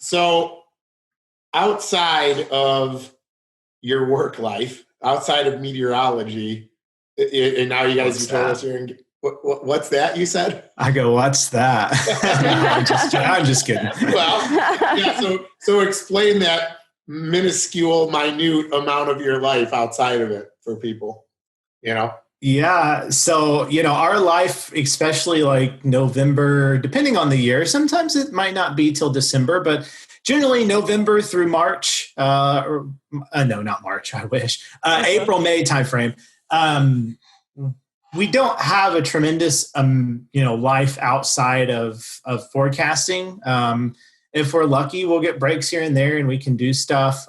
So outside of your work life, outside of meteorology, and now you guys told us you're in, what's that you said? I go, what's that? I'm just kidding. Well, yeah, so explain that minuscule, minute amount of your life outside of it for people, Yeah. So, our life, especially like November, depending on the year, sometimes it might not be till December, but generally November through March, no, not March, I wish, April, May timeframe. We don't have a tremendous, life outside of forecasting. If we're lucky, we'll get breaks here and there and we can do stuff.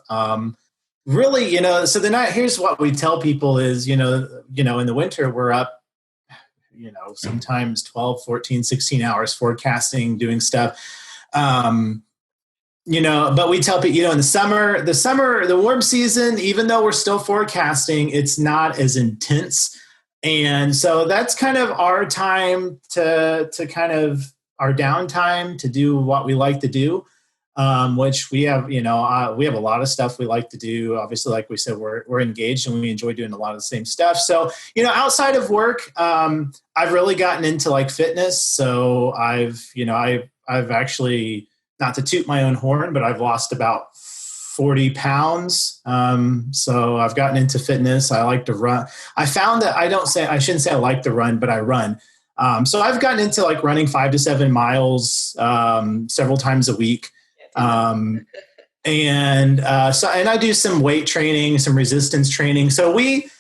Really, so here's what we tell people is, in the winter, we're up, sometimes 12, 14, 16 hours forecasting, doing stuff. But we tell people, in the warm season, even though we're still forecasting, it's not as intense. And so that's kind of our time to kind of our downtime to do what we like to do. Which we have, we have a lot of stuff we like to do. Obviously, like we said, we're engaged and we enjoy doing a lot of the same stuff. So, outside of work, I've really gotten into like fitness. So I've actually, not to toot my own horn, but I've lost about 40 pounds. So I've gotten into fitness. I like to run. I found that I shouldn't say I like to run, but I run. So I've gotten into like running 5 to 7 miles, several times a week. And I do some weight training, some resistance training. So we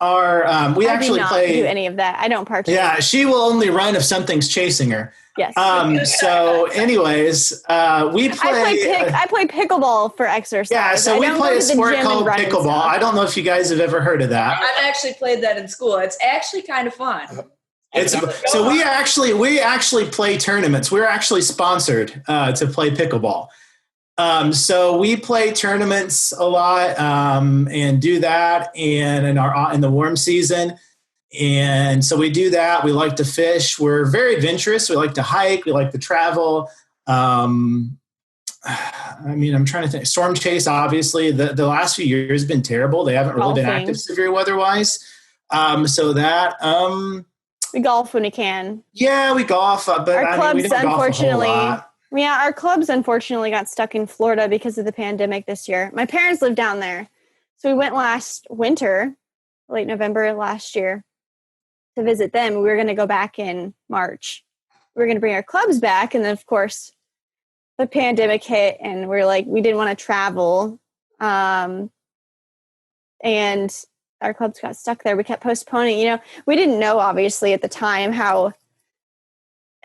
actually do any of that. I don't partake. Yeah. She will only run if something's chasing her. Yes. So anyways, we play. I play pickleball for exercise. Yeah. So we play a sport called pickleball. I don't know if you guys have ever heard of that. I've actually played that in school. It's actually kind of fun. So we actually play tournaments. We're actually sponsored to play pickleball. So we play tournaments a lot and do that in the warm season. And so we do that. We like to fish. We're very adventurous. We like to hike. We like to travel. I'm trying to think. Storm chase, obviously, the last few years have been terrible. They haven't really been active severe weather-wise. We golf when we can. Yeah, we golf. But our clubs, we don't unfortunately, golf a whole lot. Yeah, our clubs unfortunately got stuck in Florida because of the pandemic this year. My parents live down there. So we went last winter, late November last year, to visit them. We were going to go back in March. We were going to bring our clubs back. And then, of course, the pandemic hit and we didn't want to travel. And our clubs got stuck there. We kept postponing. We didn't know, obviously, at the time how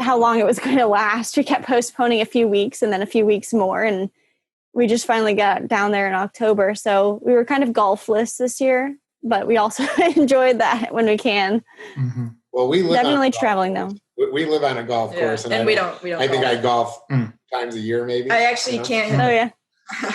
long it was going to last. We kept postponing a few weeks and then a few weeks more. And we just finally got down there in October. So we were kind of golfless this year, but we also enjoyed that when we can. Mm-hmm. Well, we live definitely traveling though. We live on a golf course. And we don't I think I golf times a year, maybe. I actually can't hit it. Oh, yeah.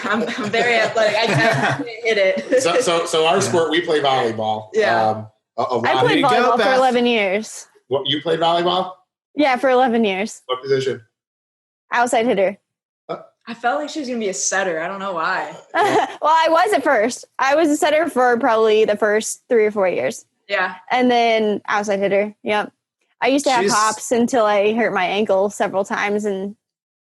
I'm very athletic. I can't hit it. So our sport, we play volleyball. Yeah. I played volleyball for 11 years. What, you played volleyball? Yeah, for 11 years. What position? Outside hitter. I felt like she was going to be a setter. I don't know why. Well, I was at first. I was a setter for probably the first 3 or 4 years. Yeah. And then outside hitter. Yep. I used to have hops until I hurt my ankle several times. And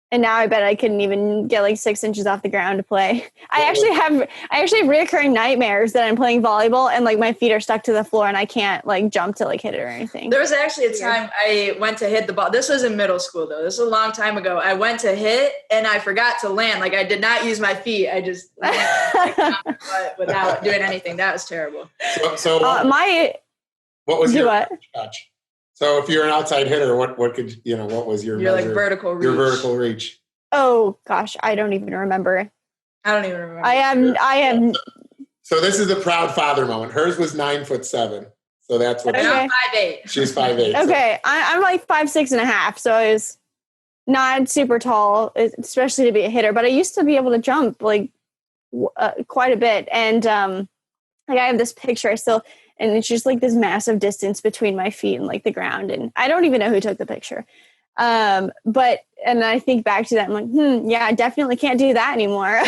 now I bet I couldn't even get like 6 inches off the ground to play. I actually have reoccurring nightmares that I'm playing volleyball and like my feet are stuck to the floor and I can't like jump to like hit it or anything. There was actually a time I went to hit the ball. This was in middle school though. This was a long time ago. I went to hit and I forgot to land. Like I did not use my feet. I just without doing anything. That was terrible. So what was your touch? So if you're an outside hitter, what was your like vertical reach? Your vertical reach. Oh gosh, I don't even remember. I don't even remember. I am. So this is the proud father moment. Hers was 9'7". So that's what. And I'm 5'8". She's 5'8". Okay, so. I'm like 5'6.5". So I was not super tall, especially to be a hitter. But I used to be able to jump like quite a bit, and like I have this picture. And it's just like this massive distance between my feet and like the ground. And I don't even know who took the picture. But and I think back to that, I'm like, yeah, I definitely can't do that anymore.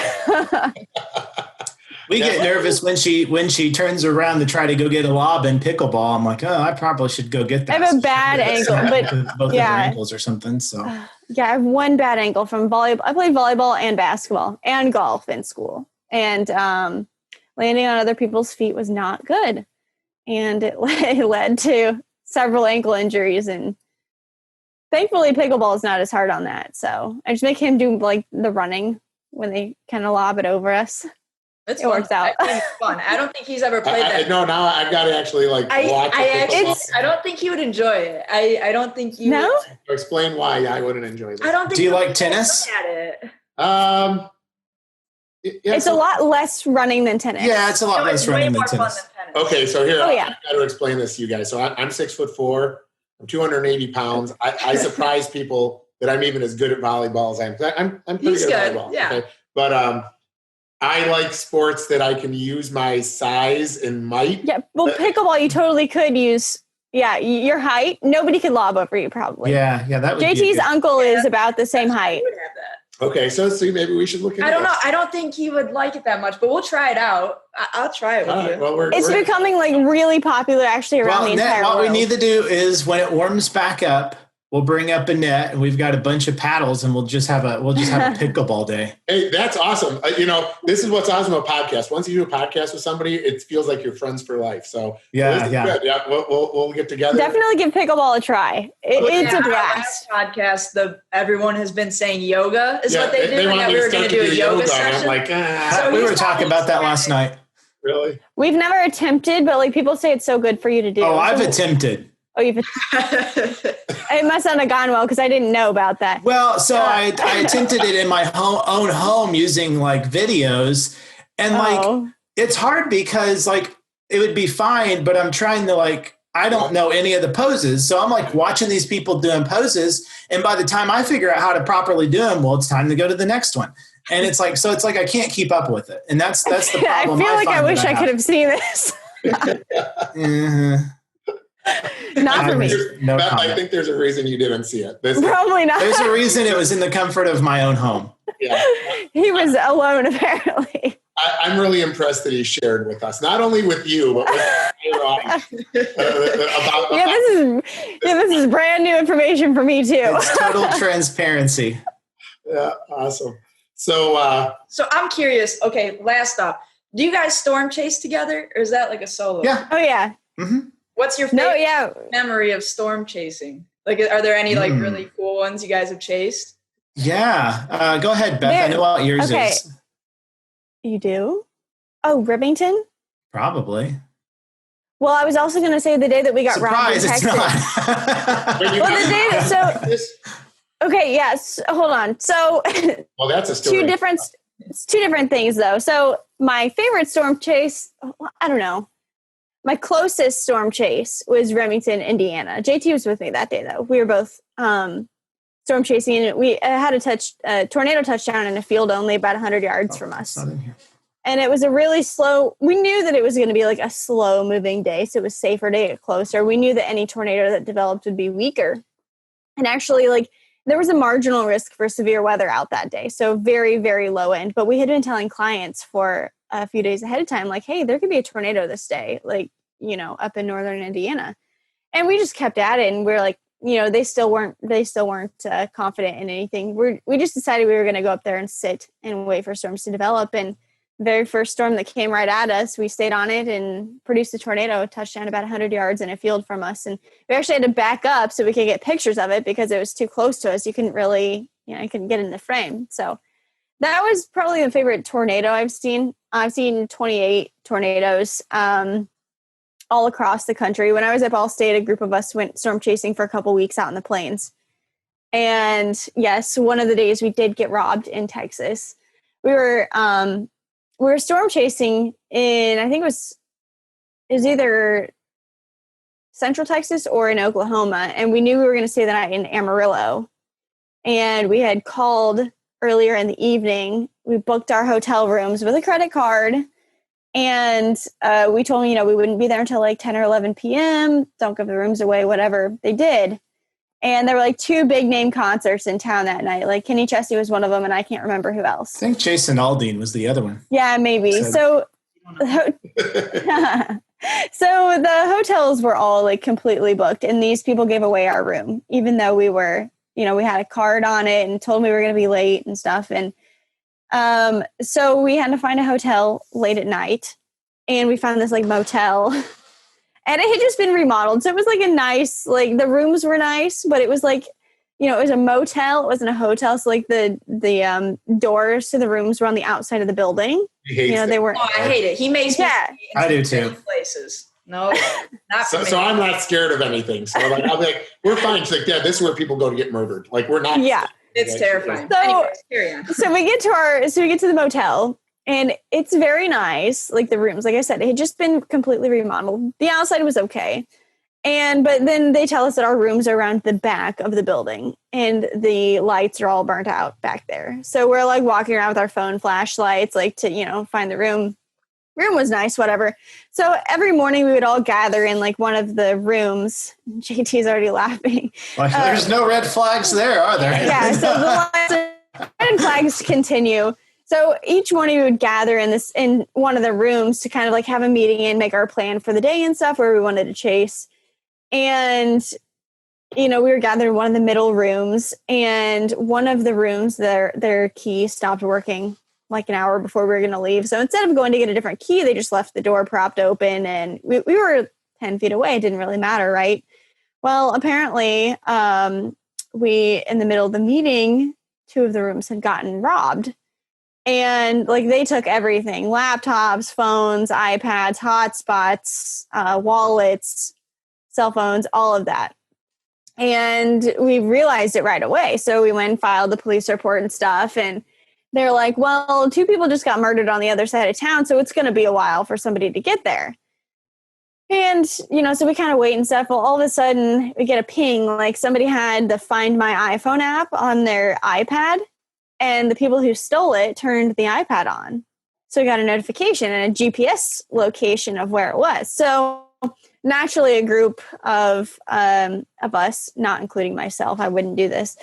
We get nervous when she turns around to try to go get a lob in pickleball. I'm like, oh, I probably should go get that. I have a bad ankle, but both of her ankles or something. So yeah, I have one bad ankle from volleyball. I played volleyball and basketball and golf in school, and landing on other people's feet was not good, and it led to several ankle injuries. And thankfully, pickleball is not as hard on that. So I just make him do like the running when they kind of lob it over us. It works out. I think it's fun. I don't think he's ever played that. No, now I've got to actually watch I don't think he would enjoy it. I don't think you. No. Explain why I wouldn't enjoy this. I don't think. Do you like tennis? At it. Yeah, It's a lot less running than tennis. Yeah, it's a lot less running than tennis. Okay, so here Oh, I've yeah. got to explain this to you guys. So I'm 6'4". I'm 280 pounds. I surprise people that I'm even as good at volleyball as I am. I'm pretty good at volleyball. Yeah. Okay? But I like sports that I can use my size and might. Yeah, well, pickleball, you totally could use, your height. Nobody could lob over you, probably. Yeah, that would JT's uncle is about the same height. He would have that. Okay, so see, maybe we should look into I don't know. this. I don't think he would like it that much, but we'll try it out. I'll try it with All right, you. well, It's becoming like really popular actually around the entire what world. we need to do is when it warms back up, we'll bring up a net and we've got a bunch of paddles and we'll just have a pickleball day. Hey, that's awesome. This is what's awesome about podcasts. Once you do a podcast with somebody, it feels like you're friends for life. So Yeah. good. Yeah, we'll get together. Definitely give pickleball a try. It's a blast. Our last podcast, everyone has been saying yoga is what they do. They And want that me we to were going start to do a yoga and session. I'm like, So we he's were talking about that last night. really? We've never attempted, but like people say it's so good for you to do. Oh, I've attempted. Oh, it must not have gone well because I didn't know about that. Well, so I attempted it in my own home using like videos, and it's hard because like it would be fine, but I'm trying to I don't know any of the poses, so I'm like watching these people doing poses, and by the time I figure out how to properly do them, well, it's time to go to the next one, and it's like I can't keep up with it, and that's the problem. I feel like I wish I could have seen this. Not for me. No I comment. think there's a reason you didn't see it. Probably not. There's a reason it was in the comfort of my own home. Yeah. He was alone, apparently. I'm really impressed that he shared with us, not only with you, but with your audience. This is brand new information for me too. It's total transparency. Yeah, awesome. So I'm curious. Okay, last up. Do you guys storm chase together, or is that like a solo? Yeah. Oh yeah. Mm-hmm. What's your favorite memory of storm chasing? Like, are there any really cool ones you guys have chased? Yeah. Go ahead, Beth. I know what yours is. You do? Oh, Remington? Probably. Well, I was also going to say the day that we got robbed in Texas. It's not. Well, the day that okay, yes. Hold on. So, well, that's a story. Two different things though. So, my favorite storm chase, I don't know. My closest storm chase was Remington, Indiana. JT was with me that day, though. We were both storm chasing, and we had a tornado touchdown in a field only about 100 yards from us. And it was a really slow. We knew that it was going to be like a slow moving day, so it was safer to get closer. We knew that any tornado that developed would be weaker. And actually, there was a marginal risk for severe weather out that day, so very, very low end. But we had been telling clients for a few days ahead of time, like, hey, there could be a tornado this day, up in northern Indiana. And we just kept at it, and we're like, they still weren't confident in anything. We just decided we were going to go up there and sit and wait for storms to develop. And the very first storm that came right at us, we stayed on it and produced a tornado, touchdown about 100 yards in a field from us. And we actually had to back up so we could get pictures of it because it was too close to us. You couldn't really, I couldn't get in the frame. So that was probably the favorite tornado I've seen. I've seen 28 tornadoes all across the country. When I was at Ball State, a group of us went storm chasing for a couple weeks out in the plains. And yes, one of the days we did get robbed in Texas. We were storm chasing in, I think it was either Central Texas or in Oklahoma. And we knew we were going to stay the night in Amarillo. And we had called earlier in the evening. We booked our hotel rooms with a credit card. And we told them, we wouldn't be there until 10 or 11 p.m. Don't give the rooms away, whatever. They did. And there were like 2 big name concerts in town that night. Like Kenny Chesney was one of them, and I can't remember who else. I think Jason Aldean was the other one. Yeah, maybe. So so the hotels were all like completely booked, and these people gave away our room, even though we were, we had a card on it and told me we were going to be late and stuff. And so we had to find a hotel late at night, and we found this like motel, and it had just been remodeled. So it was like a nice, like the rooms were nice, but it was like, it was a motel. It wasn't a hotel. So like the doors to the rooms were on the outside of the building. They were. Oh, I hate it. He makes me. Yeah, I do too. Places. No, not for me. So I'm not scared of anything. So like, I'll be like, we're fine. She's like, yeah, this is where people go to get murdered. Like we're not. Yeah, it's terrifying. So, anyways, carry on. So we get to the motel, and it's very nice. Like the rooms, like I said, it had just been completely remodeled. The outside was okay. But then they tell us that our rooms are around the back of the building, and the lights are all burnt out back there. So we're like walking around with our phone flashlights, like to, find the room. Room was nice, whatever. So every morning we would all gather in like one of the rooms. JT's already laughing. Well, there's no red flags there, are there? Yeah. So the red flags continue. So each morning we would gather in one of the rooms to kind of like have a meeting and make our plan for the day and stuff where we wanted to chase. And, we were gathered in one of the middle rooms, and one of the rooms, their key stopped working like an hour before we were going to leave. So instead of going to get a different key, they just left the door propped open, and we were 10 feet away. It didn't really matter, right? Well, apparently, in the middle of the meeting, 2 of the rooms had gotten robbed. And like they took everything: laptops, phones, iPads, hotspots, wallets, cell phones, all of that. And we realized it right away. So we went and filed the police report and stuff. And they're like, well, 2 people just got murdered on the other side of town, so it's going to be a while for somebody to get there. And, so we kind of wait and stuff. Well, all of a sudden we get a ping, like somebody had the Find My iPhone app on their iPad, and the people who stole it turned the iPad on. So we got a notification and a GPS location of where it was. So naturally, a group of us, not including myself, I wouldn't do this,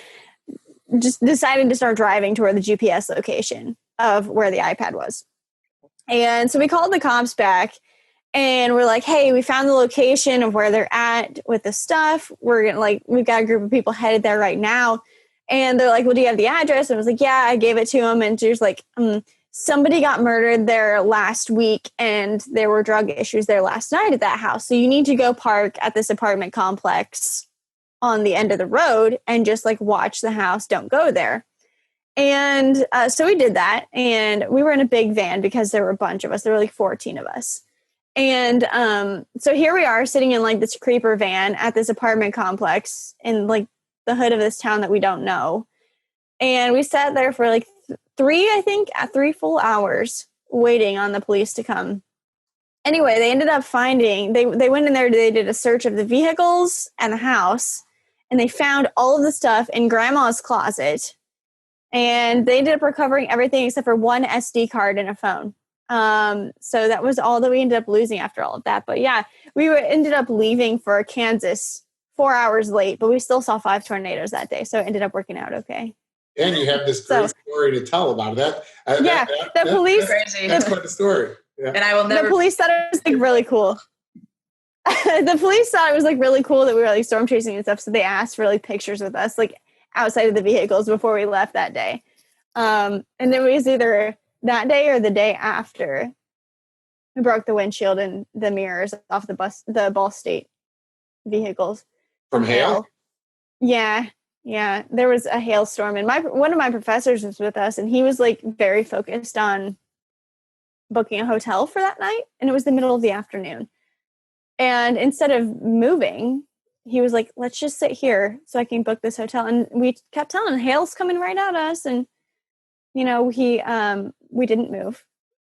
just decided to start driving toward the GPS location of where the iPad was. And so we called the cops back, and we're like, hey, we found the location of where they're at with the stuff. We've got a group of people headed there right now. And they're like, well, do you have the address? And I was like, yeah, I gave it to them. And she was like, somebody got murdered there last week, and there were drug issues there last night at that house. So you need to go park at this apartment complex on the end of the road and just like watch the house. Don't go there. And so we did that, and we were in a big van because there were a bunch of us. There were like 14 of us. And so here we are sitting in like this creeper van at this apartment complex in like the hood of this town that we don't know. And we sat there for like 3 full hours waiting on the police to come. Anyway, they ended up they went in there, they did a search of the vehicles and the house, and they found all of the stuff in grandma's closet. And they ended up recovering everything except for one SD card and a phone. So that was all that we ended up losing after all of that. But yeah, ended up leaving for Kansas 4 hours late, but we still saw 5 tornadoes that day. So it ended up working out okay. And you have this great story to tell about that. The police. That's quite a story. Yeah. And I will never. The police thought it was like really cool. The police thought it was like really cool that we were like storm chasing and stuff. So they asked for like pictures with us, like outside of the vehicles before we left that day. And it was either that day or the day after we broke the windshield and the mirrors off the Ball State vehicles from hail. Yeah. There was a hailstorm, and one of my professors was with us, and he was like very focused on booking a hotel for that night, and it was the middle of the afternoon. And instead of moving, he was like, let's just sit here so I can book this hotel. And we kept telling him, hail's coming right at us. And, we didn't move,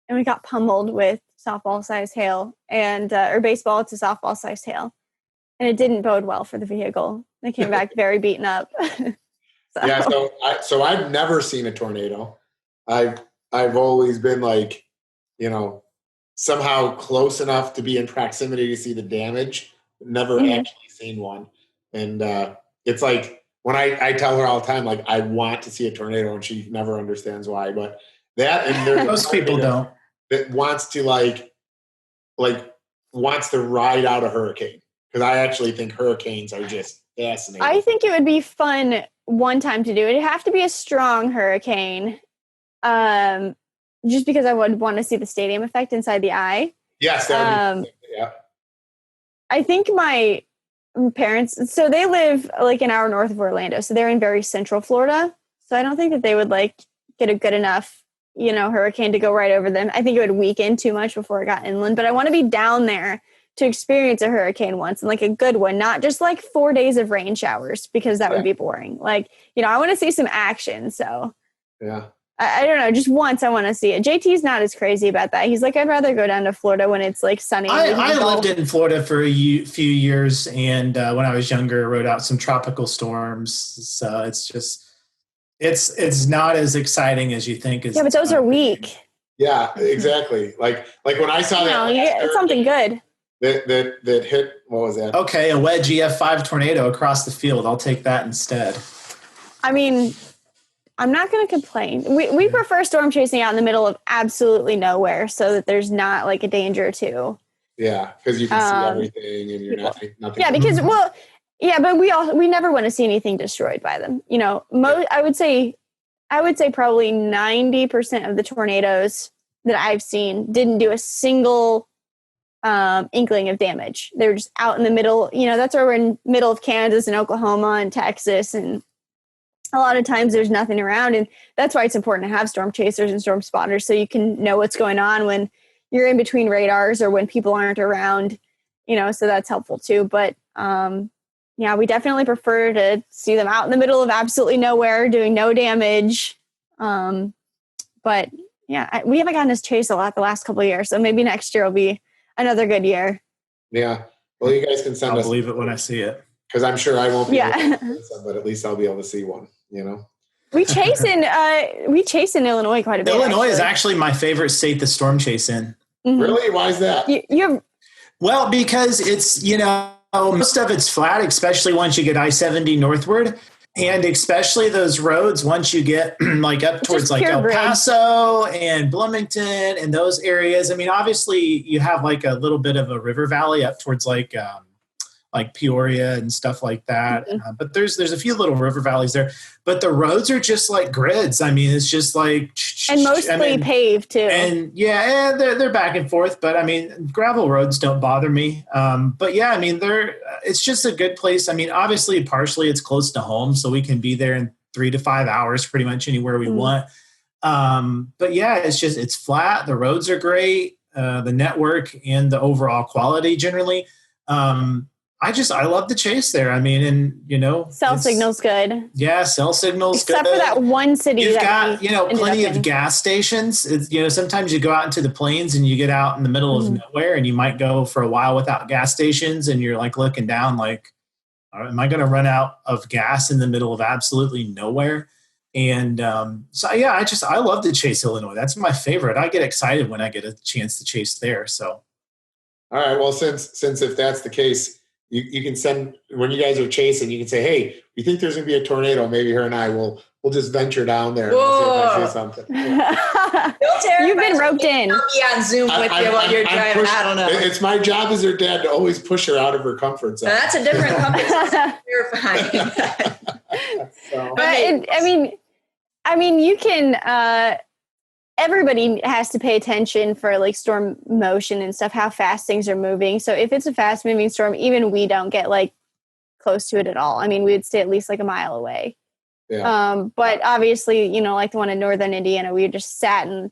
and we got pummeled with softball sized hail and, or baseball to softball sized hail. And it didn't bode well for the vehicle. They came back very beaten up. Yeah. So I've never seen a tornado. I've always been like, somehow close enough to be in proximity to see the damage. Never actually seen one. And it's like when I tell her all the time, like, I want to see a tornado, and she never understands why. But that, and there's Most people don't. that wants to wants to ride out a hurricane, because I actually think hurricanes are just fascinating. I think it would be fun one time to do it. It'd have to be a strong hurricane, just because I would want to see the stadium effect inside the eye. Yes, that would be, yeah. I think my parents, so they live like an hour north of Orlando, so they're in very central Florida. So I don't think that they would like get a good enough, hurricane to go right over them. I think it would weaken too much before it got inland. But I want to be down there to experience a hurricane once, and like a good one, not just like 4 days of rain showers, because that would be boring. Like, I want to see some action. So yeah. I don't know. Just once I want to see it. JT's not as crazy about that. He's like, I'd rather go down to Florida when it's like sunny. I lived in Florida for a few years, and when I was younger, rode out some tropical storms. So it's just, it's not as exciting as you think. Yeah, but those are weak. Yeah, exactly. Like when I saw that, it's something good. That hit. What was that? Okay, a wedge EF5 tornado across the field. I'll take that instead. I mean, I'm not going to complain. We prefer storm chasing out in the middle of absolutely nowhere, so that there's not like a danger too. Yeah, because you can see everything, and you're nothing. Yeah, because but we never want to see anything destroyed by them. I would say probably 90% of the tornadoes that I've seen didn't do a single inkling of damage. They were just out in the middle. That's where we're in middle of Kansas and Oklahoma and Texas, and a lot of times there's nothing around, and that's why it's important to have storm chasers and storm spotters, so you can know what's going on when you're in between radars or when people aren't around, so that's helpful too. But we definitely prefer to see them out in the middle of absolutely nowhere doing no damage. But yeah, we haven't gotten this chase a lot the last couple of years, so maybe next year will be another good year. Yeah. Well, you guys can send us. I'll believe it when I see it. Because I'm sure I won't be able to see some, but at least I'll be able to see one, We chase in Illinois quite a bit. Illinois is actually my favorite state to storm chase in. Mm-hmm. Really? Why is that? Well, because it's, most of it's flat, especially once you get I-70 northward. And especially those roads, once you get like up towards like El Paso and Bloomington and those areas. I mean, obviously you have like a little bit of a river valley up towards like Peoria and stuff like that. Mm-hmm. But there's a few little river valleys there, but the roads are just like grids. I mean, it's just like, and mostly paved too. And yeah, they're back and forth, but I mean, gravel roads don't bother me. But yeah, I mean, it's just a good place. I mean, obviously partially it's close to home, so we can be there in 3 to 5 hours, pretty much anywhere we want. But yeah, it's flat. The roads are great. The network and the overall quality generally. I love the chase there. I mean, and cell signal's good. Yeah, cell signal's good. Except for that one city. You've got, plenty of gas stations. It's, sometimes you go out into the plains and you get out in the middle of nowhere, and you might go for a while without gas stations, and you're like looking down like, am I going to run out of gas in the middle of absolutely nowhere? And so yeah, I love to chase Illinois. That's my favorite. I get excited when I get a chance to chase there. So, all right. Well, since if that's the case, you can send, when you guys are chasing, you can say, hey, we think there's going to be a tornado. Maybe her and I will just venture down there and we'll see if I see something. You've been roped in. I'll be on Zoom with you while you're driving. I don't know. It's my job as her dad to always push her out of her comfort zone. Now, that's a different company. Terrifying. I mean, you can. Everybody has to pay attention for like storm motion and stuff, how fast things are moving. So if it's a fast moving storm, even we don't get like close to it at all. I mean, we would stay at least like a mile away. Yeah. But obviously, like the one in northern Indiana, we just sat and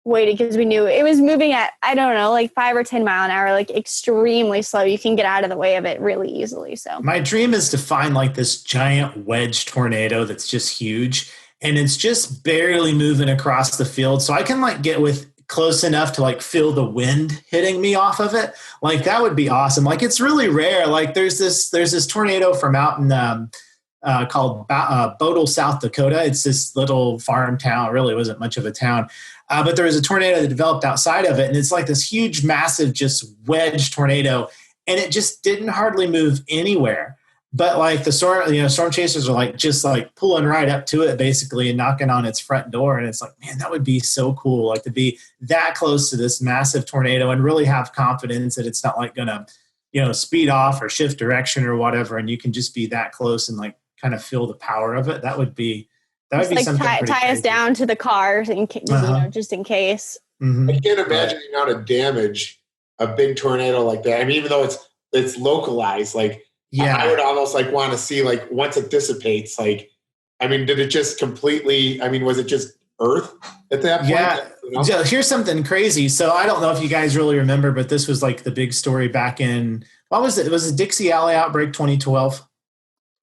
waited because we knew it was moving at, I don't know, like 5 or 10 mile an hour, like extremely slow. You can get out of the way of it really easily. So my dream is to find like this giant wedge tornado that's just huge. And it's just barely moving across the field. So I can like get close enough to like feel the wind hitting me off of it. Like that would be awesome. Like it's really rare. Like there's this tornado from out in called Bodle, South Dakota. It's this little farm town. It really wasn't much of a town. But there was a tornado that developed outside of it. And it's like this huge, massive, just wedge tornado. And it just didn't hardly move anywhere. But like the storm chasers are like just like pulling right up to it basically and knocking on its front door. And it's like, man, that would be so cool. Like to be that close to this massive tornado and really have confidence that it's not like going to, speed off or shift direction or whatever. And you can just be that close and like kind of feel the power of it. That would be like something tie us down to the car just in case. Mm-hmm. I can't imagine the amount of damage a big tornado like that. I mean, even though it's localized, like, yeah, I would almost like want to see like once it dissipates, like, I mean, did it just completely, I mean, was it just earth at that point? Yeah. So here's something crazy. So I don't know if you guys really remember, but this was like the big story back in, what was it? It was a Dixie Alley outbreak 2012,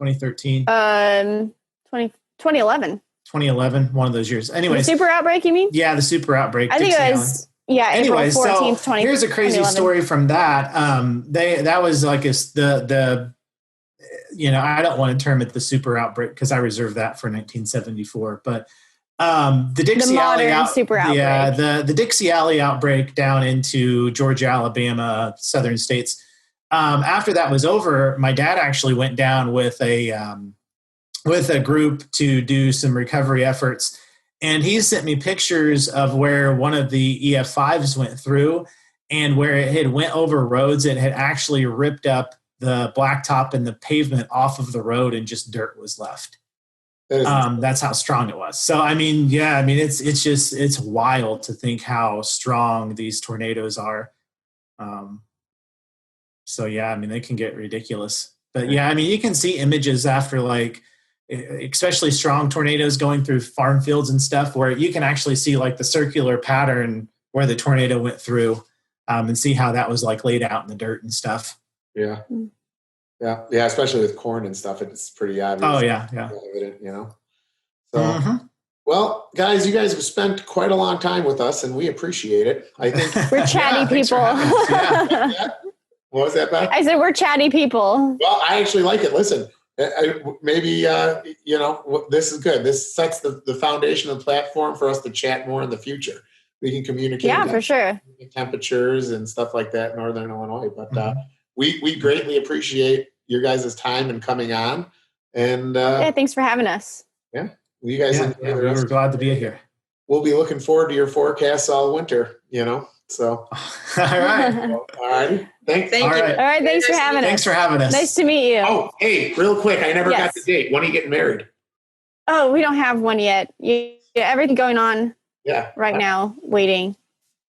2013? 2011. 2011, one of those years. Anyways. The super outbreak, you mean? Yeah, the super outbreak. I think it was, anyways, April 14th, so here's a crazy story from that. That was like I don't want to term it the super outbreak because I reserved that for 1974. But the Dixie Alley outbreak. Yeah, the Dixie Alley outbreak down into Georgia, Alabama, southern states. After that was over, my dad actually went down with a group to do some recovery efforts. And he sent me pictures of where one of the EF5s went through and where it had went over roads. It had actually ripped up the blacktop and the pavement off of the road and just dirt was left. That's how strong it was. So, I mean, it's wild to think how strong these tornadoes are. They can get ridiculous. But yeah, I mean, you can see images after like, especially strong tornadoes going through farm fields and stuff where you can actually see like the circular pattern where the tornado went through and see how that was like laid out in the dirt and stuff. Yeah. Yeah. Yeah. Especially with corn and stuff. It's pretty obvious. Oh yeah. Yeah. Evident, So, Well, guys, you guys have spent quite a long time with us and we appreciate it. I think we're chatty people. Yeah. What was that, Beth? I said, we're chatty people. Well, I actually like it. Listen, maybe, this is good. This sets the foundation and platform for us to chat more in the future. We can communicate. Yeah, for sure. Temperatures and stuff like that in Northern Illinois. But we greatly appreciate your guys' time and coming on. And thanks for having us. Yeah. You guys we were glad to be here. We'll be looking forward to your forecasts all winter, So all right. All right. Thank you. All right. Thanks for having us. Thanks for having us. Nice to meet you. Oh, hey, real quick. I never got the date. When are you getting married? Oh, we don't have one yet. Everything going on right now, waiting.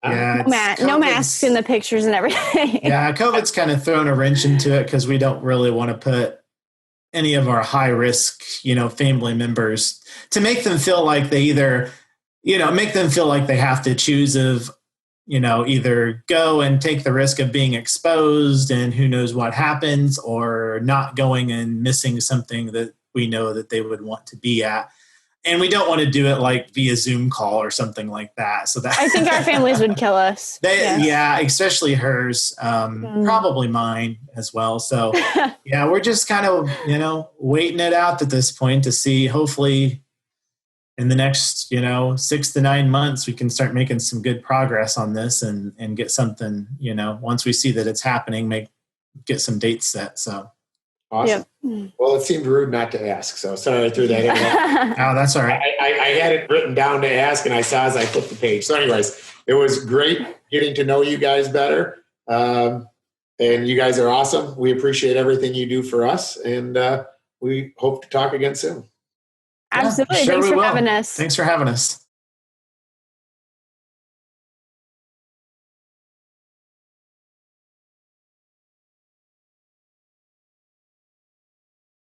Yeah, no masks in the pictures and everything. Yeah, COVID's kind of thrown a wrench into it because we don't really want to put any of our high risk, family members to make them feel like they either, make them feel like they have to choose of, either go and take the risk of being exposed and who knows what happens, or not going and missing something that we know that they would want to be at. And we don't want to do it like via Zoom call or something like that. So that I think our families would kill us. Yeah, especially hers, probably mine as well. So yeah, we're just kind of, waiting it out at this point to see, hopefully in the next, 6 to 9 months, we can start making some good progress on this and get something, once we see that it's happening, get some dates set. So. Awesome. Yep. Well, it seemed rude not to ask, so sorry I threw that in. Oh, that's all right. I had it written down to ask, and I saw as I flipped the page. So anyways, it was great getting to know you guys better. And you guys are awesome. We appreciate everything you do for us, and we hope to talk again soon. Absolutely. Yeah, Thanks for having us. Thanks for having us.